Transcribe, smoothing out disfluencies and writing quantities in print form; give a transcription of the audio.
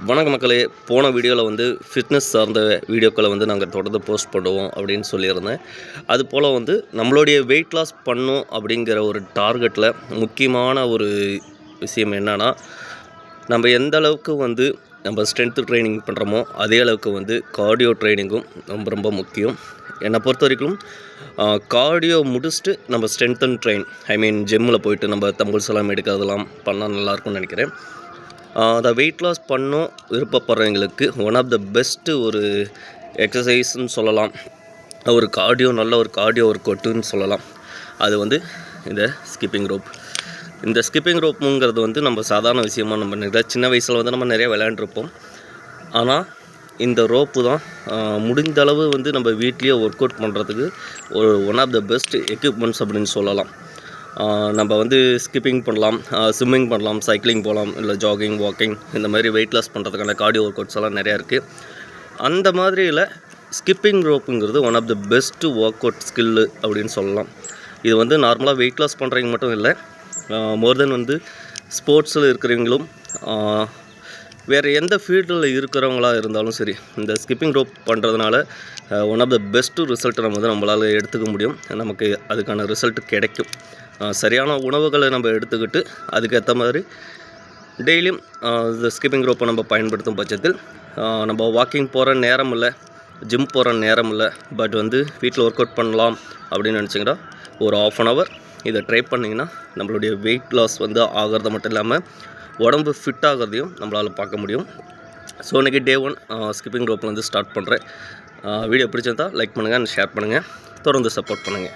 வணக்க மக்களே, போன வீடியோவில் வந்து ஃபிட்னஸ் சார்ந்த வீடியோக்களை வந்து நாங்கள் தொடர்ந்து போஸ்ட் பண்ணுவோம் அப்படின்னு சொல்லியிருந்தேன். அதுபோல் வந்து நம்மளுடைய வெயிட் லாஸ் பண்ணும் அப்படிங்கிற ஒரு டார்கெட்டில் முக்கியமான ஒரு விஷயம் என்னென்னா, நம்ம எந்த அளவுக்கு வந்து நம்ம ஸ்ட்ரென்த்து ட்ரைனிங் பண்ணுறோமோ அதே அளவுக்கு வந்து கார்டியோ ட்ரைனிங்கும் ரொம்ப ரொம்ப முக்கியம். என்னை பொறுத்த வரைக்கும் கார்டியோ முடிச்சுட்டு நம்ம ஸ்ட்ரென்த் அண்ட் ட்ரெயின் ஜிம்மில் போயிட்டு நம்ம தம்பிள்ஸ் எல்லாம் எடுக்கிறதெல்லாம் பண்ணால் நல்லாயிருக்கும்னு நினைக்கிறேன். அதை வெயிட் லாஸ் பண்ணும் விருப்பப்படுறவங்களுக்கு ஒன் ஆஃப் த பெஸ்ட்டு ஒரு எக்ஸசைஸ்ன்னு சொல்லலாம். நல்ல ஒரு கார்டியோ ஒர்க் அவுட்டுன்னு சொல்லலாம். அது வந்து இந்த ஸ்கிப்பிங் ரோப். இந்த ஸ்கிப்பிங் ரோப்புங்கிறது வந்து நம்ம சாதாரண விஷயமாக நம்ம சின்ன வயசில் வந்து நம்ம நிறைய விளையாண்டுருப்போம். ஆனால் இந்த ரோப்பு தான் முடிந்த அளவு வந்து நம்ம வீட்லேயே ஒர்க் அவுட் பண்ணுறதுக்கு ஒரு one of the best equipments அப்படின்னு சொல்லலாம். நம்ம வந்து ஸ்கிப்பிங் பண்ணலாம், ஸ்விம்மிங் பண்ணலாம், சைக்கிளிங் போகலாம், இல்லை ஜாகிங், வாக்கிங், இந்த மாதிரி வெயிட் லாஸ் பண்ணுறதுக்கான கார்டியோ ஒர்க் அவுட்ஸ் எல்லாம் நிறையா இருக்குது. அந்த மாதிரியில் ஸ்கிப்பிங் ரோப்புங்கிறது one of the best workout skill அப்படின்னு சொல்லலாம். இது வந்து நார்மலாக வெயிட் லாஸ் பண்ணுறவங்க மட்டும் இல்லை, மோர் தென் வந்து ஸ்போர்ட்ஸில் இருக்கிறவங்களும் வேறு எந்த ஃபீல்டில் இருக்கிறவங்களாக இருந்தாலும் சரி, இந்த ஸ்கிப்பிங் ரோப் பண்ணுறதுனால ஒன் ஆஃப் த பெஸ்ட்டு ரிசல்ட்டை நம்ம வந்து நம்மளால் எடுத்துக்க முடியும். நமக்கு அதுக்கான ரிசல்ட் கிடைக்கும். சரியான உணவுகளை நம்ம எடுத்துக்கிட்டு அதுக்கேற்ற மாதிரி டெய்லியும் இந்த ஸ்கிப்பிங் ரோப்பை நம்ம பயன்படுத்தும் பட்சத்தில் நம்ம வாக்கிங் போகிற நேரம் இல்லை, ஜிம் போகிற நேரம் இல்லை, பட் வந்து வீட்டில் ஒர்க் அவுட் பண்ணலாம் அப்படின்னு நினச்சிங்கன்னா ஒரு 1/2 hour இதை ட்ரை பண்ணிங்கன்னா நம்மளுடைய வெயிட் லாஸ் வந்து ஆகிறது மட்டும் இல்லாமல் உடம்பு ஃபிட் ஆகிறதையும் நம்மளால் பார்க்க முடியும். ஸோ இன்றைக்கி Day 1 ஸ்கிப்பிங் ரோப்பில் வந்து ஸ்டார்ட் பண்ணுறேன். வீடியோ பிடிச்சிருந்தால் லைக் பண்ணுங்கள் அண்ட் ஷேர் பண்ணுங்கள். தொடர்ந்து சப்போர்ட் பண்ணுங்கள்.